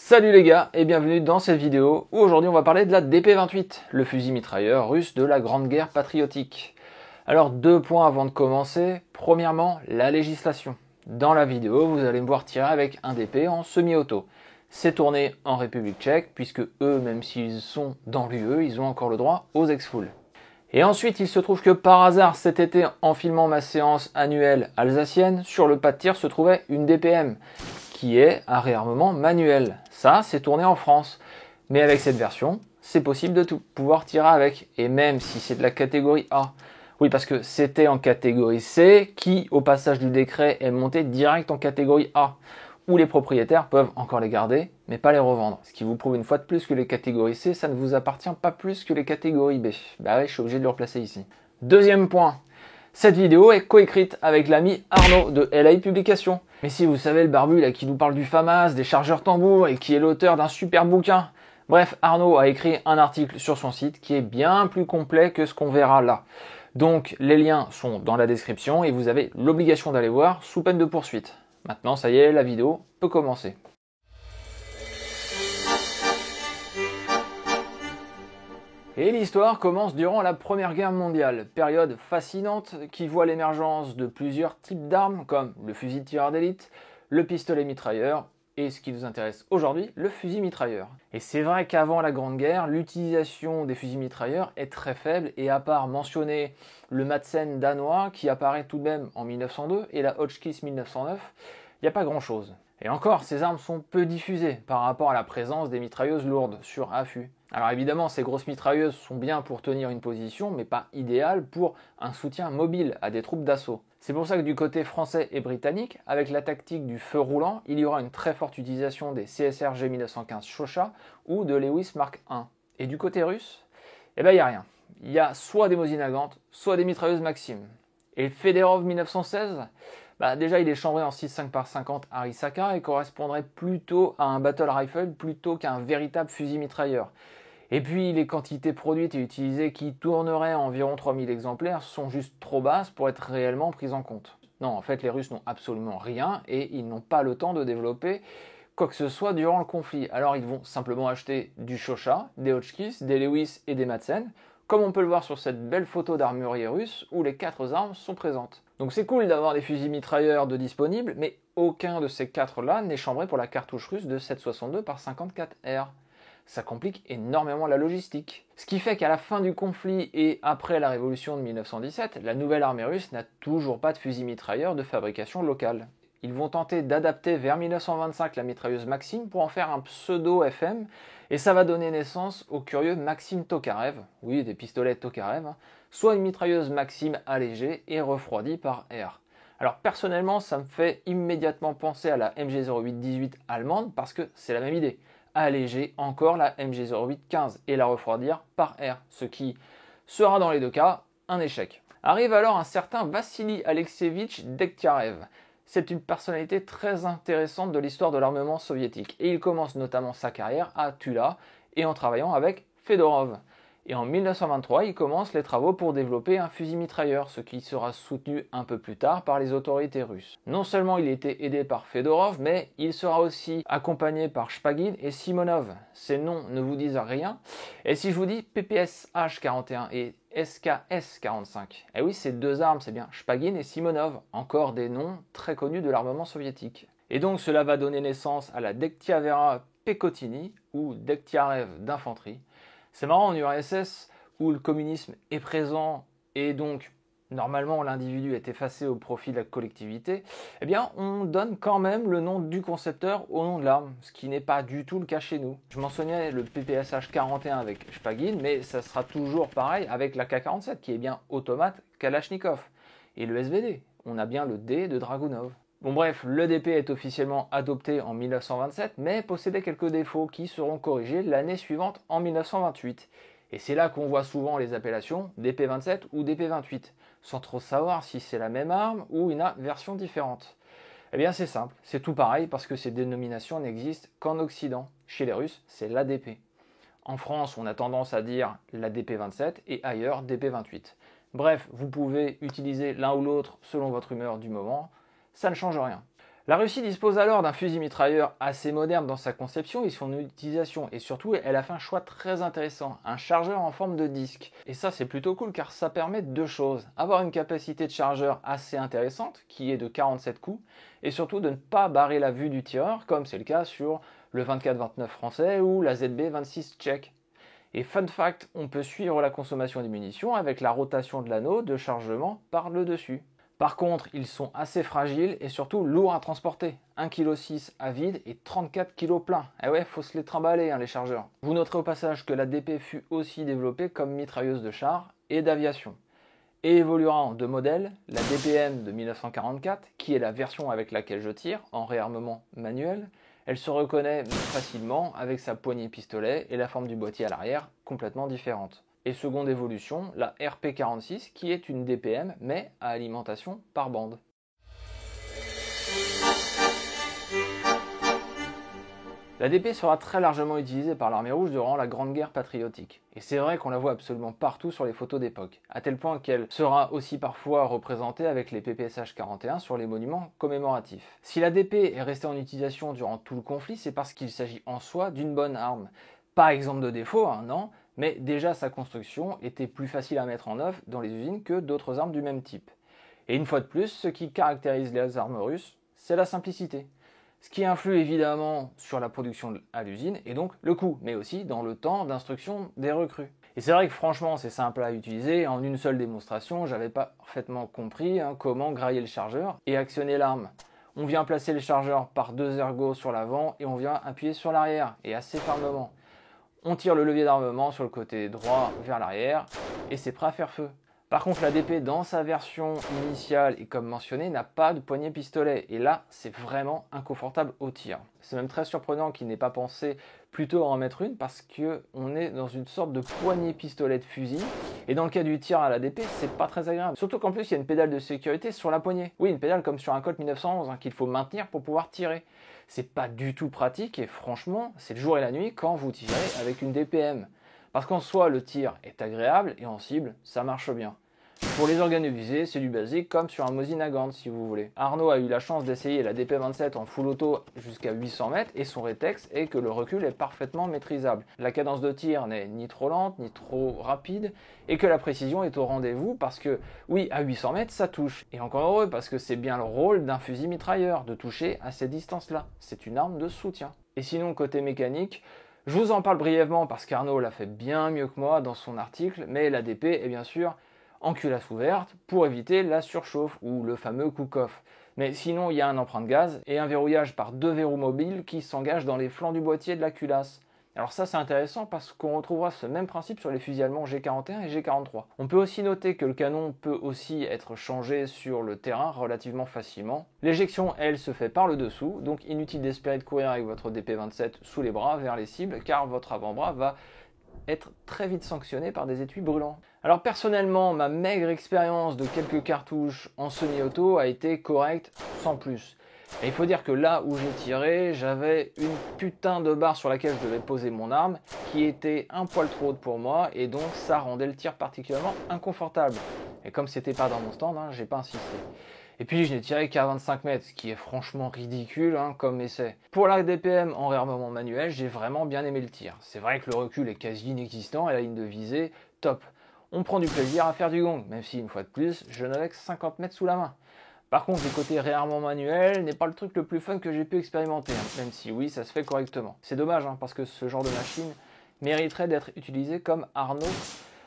Salut les gars et bienvenue dans cette vidéo où aujourd'hui on va parler de la DP-28, le fusil mitrailleur russe de la Grande Guerre patriotique. Alors 2 points avant de commencer. Premièrement, la législation. Dans la vidéo, vous allez me voir tirer avec un DP en semi-auto. C'est tourné en République tchèque puisque eux, même s'ils sont dans l'UE, ils ont encore le droit aux ex-fouls. Et ensuite, il se trouve que par hasard, cet été, en filmant ma séance annuelle alsacienne, sur le pas de tir se trouvait une DPM, qui est un réarmement manuel. Ça, c'est tourné en France. Mais avec cette version, c'est possible de pouvoir tirer avec. Et même si c'est de la catégorie A. Oui, parce que c'était en catégorie C, qui, au passage du décret, est monté direct en catégorie A, où les propriétaires peuvent encore les garder, mais pas les revendre. Ce qui vous prouve une fois de plus que les catégories C, ça ne vous appartient pas plus que les catégories B. Bah ouais, je suis obligé de le replacer ici. Deuxième point. Cette vidéo est coécrite avec l'ami Arnaud de LAI Publications. Mais si vous savez le barbu là qui nous parle du FAMAS, des chargeurs tambours et qui est l'auteur d'un super bouquin. Bref, Arnaud a écrit un article sur son site qui est bien plus complet que ce qu'on verra là. Donc les liens sont dans la description et vous avez l'obligation d'aller voir sous peine de poursuite. Maintenant ça y est, la vidéo peut commencer. Et l'histoire commence durant la Première Guerre mondiale, période fascinante qui voit l'émergence de plusieurs types d'armes comme le fusil de tireur d'élite, le pistolet mitrailleur et ce qui nous intéresse aujourd'hui, le fusil mitrailleur. Et c'est vrai qu'avant la Grande Guerre, l'utilisation des fusils mitrailleurs est très faible et à part mentionner le Madsen danois qui apparaît tout de même en 1902 et la Hotchkiss 1909, il n'y a pas grand chose. Et encore, ces armes sont peu diffusées par rapport à la présence des mitrailleuses lourdes sur affût. Alors évidemment, ces grosses mitrailleuses sont bien pour tenir une position, mais pas idéales pour un soutien mobile à des troupes d'assaut. C'est pour ça que du côté français et britannique, avec la tactique du feu roulant, il y aura une très forte utilisation des CSRG 1915 Shosha ou de Lewis Mark I. Et du côté russe, eh ben il n'y a rien. Il y a soit des Mosin Nagant, soit des mitrailleuses Maxim. Et le Fedorov 1916, déjà il est chambré en 6,5 par 50 Arisaka et correspondrait plutôt à un battle rifle plutôt qu'à un véritable fusil mitrailleur. Et puis les quantités produites et utilisées qui tourneraient à environ 3000 exemplaires sont juste trop basses pour être réellement prises en compte. Non, en fait les Russes n'ont absolument rien et ils n'ont pas le temps de développer quoi que ce soit durant le conflit. Alors ils vont simplement acheter du Shosha, des Hotchkiss, des Lewis et des Madsen, comme on peut le voir sur cette belle photo d'armurier russe où les 4 armes sont présentes. Donc c'est cool d'avoir des fusils mitrailleurs de disponibles, mais aucun de ces 4-là n'est chambré pour la cartouche russe de 7,62 par 54R. Ça complique énormément la logistique. Ce qui fait qu'à la fin du conflit et après la révolution de 1917, la nouvelle armée russe n'a toujours pas de fusil mitrailleur de fabrication locale. Ils vont tenter d'adapter vers 1925 la mitrailleuse Maxim pour en faire un pseudo-FM, et ça va donner naissance au curieux Maxim Tokarev, oui des pistolets Tokarev, soit une mitrailleuse Maxim allégée et refroidie par air. Alors personnellement, ça me fait immédiatement penser à la MG08-18 allemande parce que c'est la même idée. Alléger encore la MG08-15 et la refroidir par air, ce qui sera dans les deux cas un échec. Arrive alors un certain Vassili Alexeyevitch Dektiarev. C'est une personnalité très intéressante de l'histoire de l'armement soviétique et il commence notamment sa carrière à Tula et en travaillant avec Fedorov. Et en 1923, il commence les travaux pour développer un fusil mitrailleur, ce qui sera soutenu un peu plus tard par les autorités russes. Non seulement il était aidé par Fedorov, mais il sera aussi accompagné par Shpagin et Simonov. Ces noms ne vous disent rien. Et si je vous dis PPS-H41 et SKS-45, eh oui, ces 2 armes, c'est bien Shpagin et Simonov, encore des noms très connus de l'armement soviétique. Et donc cela va donner naissance à la Dektiavera Pekotini, ou Dektiarev d'infanterie. C'est marrant en URSS où le communisme est présent et donc normalement l'individu est effacé au profit de la collectivité, eh bien on donne quand même le nom du concepteur au nom de l'arme, ce qui n'est pas du tout le cas chez nous. Je mentionnais le PPSH-41 avec Shpagin, mais ça sera toujours pareil avec la K-47 qui est bien automate Kalachnikov. Et le SVD, on a bien le D de Dragunov. Bon bref, le DP est officiellement adopté en 1927, mais possédait quelques défauts qui seront corrigés l'année suivante en 1928. Et c'est là qu'on voit souvent les appellations DP27 ou DP28, sans trop savoir si c'est la même arme ou une version différente. Eh bien c'est simple, c'est tout pareil parce que ces dénominations n'existent qu'en Occident. Chez les Russes, c'est l'ADP. En France, on a tendance à dire la DP27 et ailleurs DP28. Bref, vous pouvez utiliser l'un ou l'autre selon votre humeur du moment. Ça ne change rien. La Russie dispose alors d'un fusil mitrailleur assez moderne dans sa conception et son utilisation, et surtout elle a fait un choix très intéressant, un chargeur en forme de disque. Et ça c'est plutôt cool car ça permet deux choses, avoir une capacité de chargeur assez intéressante, qui est de 47 coups, et surtout de ne pas barrer la vue du tireur, comme c'est le cas sur le 24-29 français ou la ZB-26 tchèque. Et fun fact, on peut suivre la consommation des munitions avec la rotation de l'anneau de chargement par le dessus. Par contre, ils sont assez fragiles et surtout lourds à transporter. 1,6 kg à vide et 34 kg plein. Eh ouais, faut se les trimballer les chargeurs. Vous noterez au passage que la DP fut aussi développée comme mitrailleuse de char et d'aviation. Et évoluera en deux modèles, la DPM de 1944, qui est la version avec laquelle je tire, en réarmement manuel. Elle se reconnaît facilement avec sa poignée pistolet et la forme du boîtier à l'arrière complètement différente. Et seconde évolution, la RP46 qui est une DPM mais à alimentation par bande. La DP sera très largement utilisée par l'armée rouge durant la Grande Guerre patriotique. Et c'est vrai qu'on la voit absolument partout sur les photos d'époque, à tel point qu'elle sera aussi parfois représentée avec les PPSH 41 sur les monuments commémoratifs. Si la DP est restée en utilisation durant tout le conflit, c'est parce qu'il s'agit en soi d'une bonne arme. Pas exemple de défaut, non, mais déjà sa construction était plus facile à mettre en œuvre dans les usines que d'autres armes du même type. Et une fois de plus, ce qui caractérise les armes russes, c'est la simplicité. Ce qui influe évidemment sur la production à l'usine et donc le coût, mais aussi dans le temps d'instruction des recrues. Et c'est vrai que franchement c'est simple à utiliser, en une seule démonstration, j'avais pas parfaitement compris comment grailler le chargeur et actionner l'arme. On vient placer le chargeur par deux ergots sur l'avant et on vient appuyer sur l'arrière, et assez fermement. On tire le levier d'armement sur le côté droit vers l'arrière et c'est prêt à faire feu. Par contre, la DP dans sa version initiale et comme mentionné n'a pas de poignée pistolet et là c'est vraiment inconfortable au tir. C'est même très surprenant qu'il n'ait pas pensé plutôt à en mettre une parce qu'on est dans une sorte de poignée pistolet de fusil et dans le cas du tir à la DP c'est pas très agréable. Surtout qu'en plus il y a une pédale de sécurité sur la poignée. Oui, une pédale comme sur un Colt 1911 qu'il faut maintenir pour pouvoir tirer. C'est pas du tout pratique et franchement c'est le jour et la nuit quand vous tirez avec une DPM. Parce qu'en soi, le tir est agréable et en cible, ça marche bien. Pour les organes visés, c'est du basique comme sur un Mosin Nagant si vous voulez. Arnaud a eu la chance d'essayer la DP27 en full auto jusqu'à 800 mètres et son rétex est que le recul est parfaitement maîtrisable. La cadence de tir n'est ni trop lente ni trop rapide et que la précision est au rendez-vous parce que oui, à 800 mètres ça touche. Et encore heureux parce que c'est bien le rôle d'un fusil mitrailleur de toucher à ces distances-là. C'est une arme de soutien. Et sinon côté mécanique, je vous en parle brièvement parce qu'Arnaud l'a fait bien mieux que moi dans son article, mais la DP est bien sûr en culasse ouverte pour éviter la surchauffe ou le fameux cook-off. Mais sinon, il y a un emprunt de gaz et un verrouillage par deux verrous mobiles qui s'engagent dans les flancs du boîtier de la culasse. Alors ça c'est intéressant parce qu'on retrouvera ce même principe sur les fusils allemands G41 et G43. On peut aussi noter que le canon peut aussi être changé sur le terrain relativement facilement. L'éjection elle se fait par le dessous, donc inutile d'espérer de courir avec votre DP27 sous les bras vers les cibles car votre avant-bras va être très vite sanctionné par des étuis brûlants. Alors personnellement, ma maigre expérience de quelques cartouches en semi-auto a été correcte sans plus. Et il faut dire que là où j'ai tiré, j'avais une putain de barre sur laquelle je devais poser mon arme qui était un poil trop haute pour moi et donc ça rendait le tir particulièrement inconfortable. Et comme c'était pas dans mon stand, j'ai pas insisté. Et puis je n'ai tiré qu'à 25 mètres, ce qui est franchement ridicule comme essai. Pour la DPM en réarmement manuel, j'ai vraiment bien aimé le tir. C'est vrai que le recul est quasi inexistant et la ligne de visée, top. On prend du plaisir à faire du gong, même si une fois de plus, je n'avais que 50 mètres sous la main. Par contre, le côté réarmement manuel n'est pas le truc le plus fun que j'ai pu expérimenter, même si oui, ça se fait correctement. C'est dommage, parce que ce genre de machine mériterait d'être utilisé comme Arnaud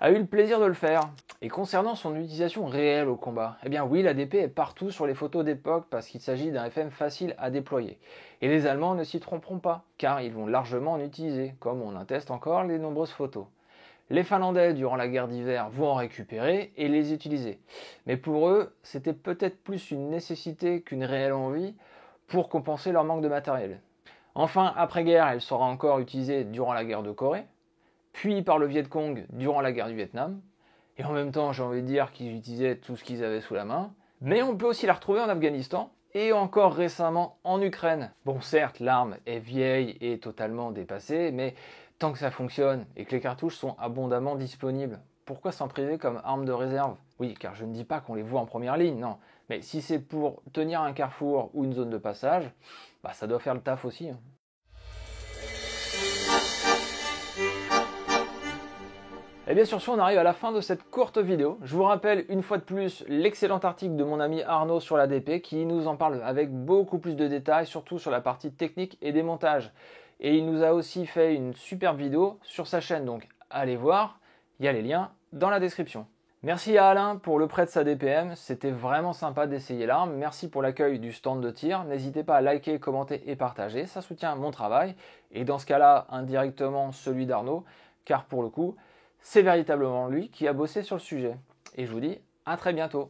a eu le plaisir de le faire. Et concernant son utilisation réelle au combat, eh bien oui, la DP est partout sur les photos d'époque parce qu'il s'agit d'un FM facile à déployer. Et les Allemands ne s'y tromperont pas, car ils vont largement en utiliser, comme on atteste encore les nombreuses photos. Les Finlandais, durant la guerre d'hiver, vont en récupérer et les utiliser. Mais pour eux, c'était peut-être plus une nécessité qu'une réelle envie pour compenser leur manque de matériel. Enfin, après-guerre, elle sera encore utilisée durant la guerre de Corée, puis par le Viet Cong durant la guerre du Vietnam. Et en même temps, j'ai envie de dire qu'ils utilisaient tout ce qu'ils avaient sous la main. Mais on peut aussi la retrouver en Afghanistan et encore récemment en Ukraine. Bon, certes, l'arme est vieille et totalement dépassée, mais tant que ça fonctionne et que les cartouches sont abondamment disponibles, pourquoi s'en priver comme arme de réserve? Oui, car je ne dis pas qu'on les voit en première ligne, non. Mais si c'est pour tenir un carrefour ou une zone de passage, bah, ça doit faire le taf aussi, hein. Et bien sur ce, on arrive à la fin de cette courte vidéo. Je vous rappelle une fois de plus l'excellent article de mon ami Arnaud sur l'ADP qui nous en parle avec beaucoup plus de détails, surtout sur la partie technique et des montages. Et il nous a aussi fait une superbe vidéo sur sa chaîne, donc allez voir, il y a les liens dans la description. Merci à Alain pour le prêt de sa DPM, c'était vraiment sympa d'essayer l'arme. Merci pour l'accueil du stand de tir. N'hésitez pas à liker, commenter et partager, ça soutient mon travail. Et dans ce cas-là, indirectement celui d'Arnaud, car pour le coup, c'est véritablement lui qui a bossé sur le sujet. Et je vous dis à très bientôt.